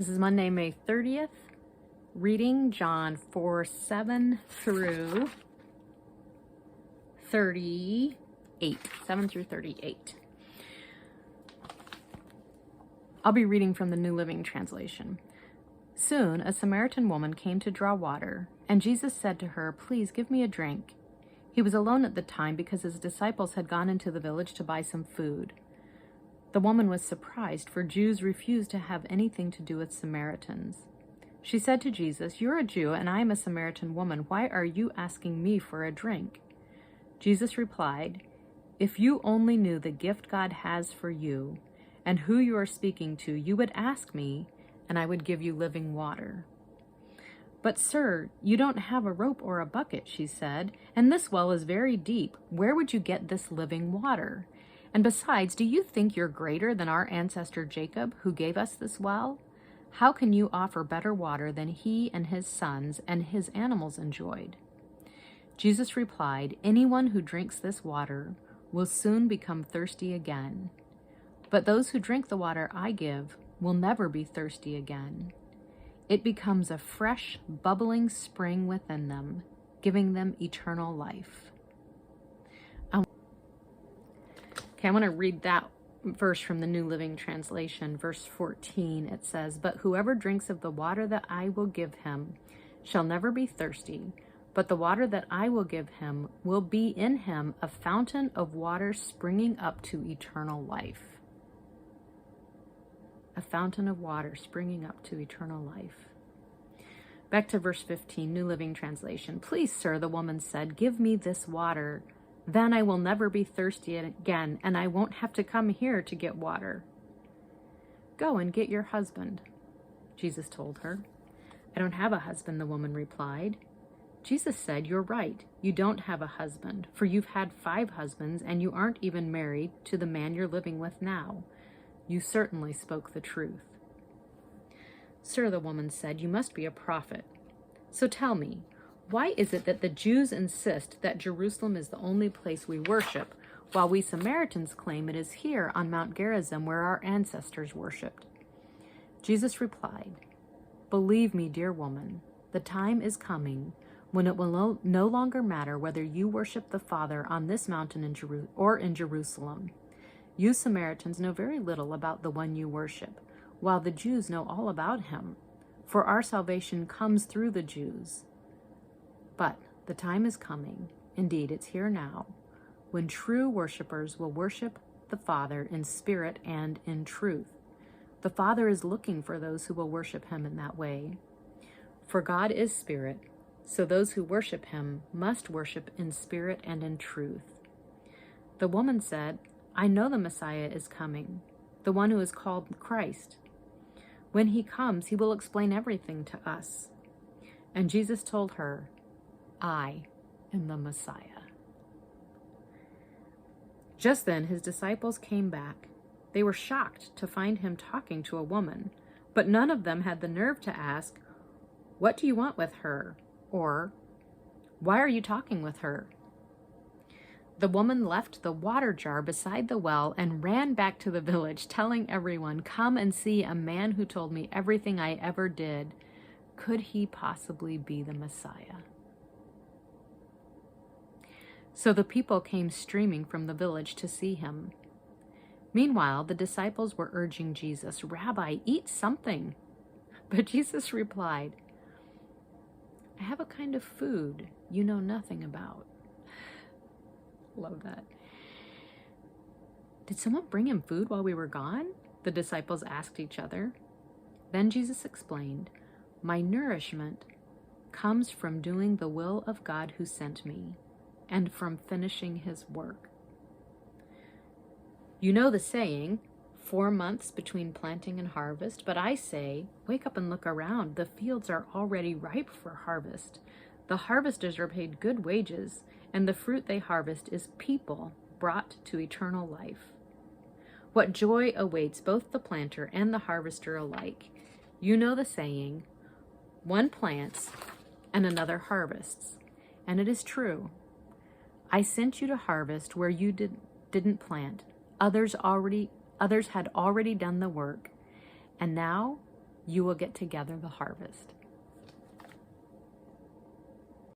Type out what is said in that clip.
This is Monday, May 30th. Reading John 4:7 through 38. 7 through 38. I'll be reading from the New Living Translation. Soon a Samaritan woman came to draw water, and Jesus said to her, "Please give me a drink." He was alone at the time because his disciples had gone into the village to buy some food. The woman was surprised, for Jews refused to have anything to do with Samaritans. She said to Jesus, "You're a Jew, and I am a Samaritan woman. Why are you asking me for a drink?" Jesus replied, "If you only knew the gift God has for you and who you are speaking to, you would ask me, and I would give you living water." "But sir, you don't have a rope or a bucket," she said, "and this well is very deep. Where would you get this living water? And besides, do you think you're greater than our ancestor Jacob, who gave us this well? How can you offer better water than he and his sons and his animals enjoyed?" Jesus replied, "Anyone who drinks this water will soon become thirsty again. But those who drink the water I give will never be thirsty again. It becomes a fresh, bubbling spring within them, giving them eternal life." I want to read that verse from the New Living Translation, verse 14. It says, "But whoever drinks of the water that I will give him shall never be thirsty, but the water that I will give him will be in him a fountain of water springing up to eternal life." A fountain of water springing up to eternal life. Back to verse 15, New Living Translation. "Please, sir," the woman said, "give me this water. Then I will never be thirsty again, and I won't have to come here to get water." "Go and get your husband," Jesus told her. "I don't have a husband," the woman replied. Jesus said, "You're right. You don't have a husband, for you've had 5 husbands, and you aren't even married to the man you're living with now. You certainly spoke the truth." "Sir," the woman said, "you must be a prophet. So tell me, why is it that the Jews insist that Jerusalem is the only place we worship, while we Samaritans claim it is here on Mount Gerizim where our ancestors worshipped?" Jesus replied, "Believe me, dear woman, the time is coming when it will no longer matter whether you worship the Father on this mountain or in Jerusalem. You Samaritans know very little about the one you worship, while the Jews know all about him, for our salvation comes through the Jews. But the time is coming, indeed it's here now, when true worshipers will worship the Father in spirit and in truth. The Father is looking for those who will worship him in that way. For God is spirit, so those who worship him must worship in spirit and in truth." The woman said, "I know the Messiah is coming, the one who is called Christ. When he comes, he will explain everything to us." And Jesus told her, "I am the Messiah." Just then his disciples came back. They were shocked to find him talking to a woman, but none of them had the nerve to ask, "What do you want with her?" or "Why are you talking with her?" The woman left the water jar beside the well and ran back to the village, telling everyone, "Come and see a man who told me everything I ever did. Could he possibly be the Messiah?" So the people came streaming from the village to see him. Meanwhile, the disciples were urging Jesus, "Rabbi, eat something." But Jesus replied, "I have a kind of food you know nothing about." Love that. "Did someone bring him food while we were gone?" the disciples asked each other. Then Jesus explained, "My nourishment comes from doing the will of God who sent me, and from finishing his work. You know the saying, 4 months between planting and harvest, but I say, wake up and look around. The fields are already ripe for harvest. The harvesters are paid good wages, and the fruit they harvest is people brought to eternal life. What joy awaits both the planter and the harvester alike. You know the saying, one plants and another harvests, and it is true. I sent you to harvest where you didn't plant. Others had already done the work, and now you will get to gather the harvest.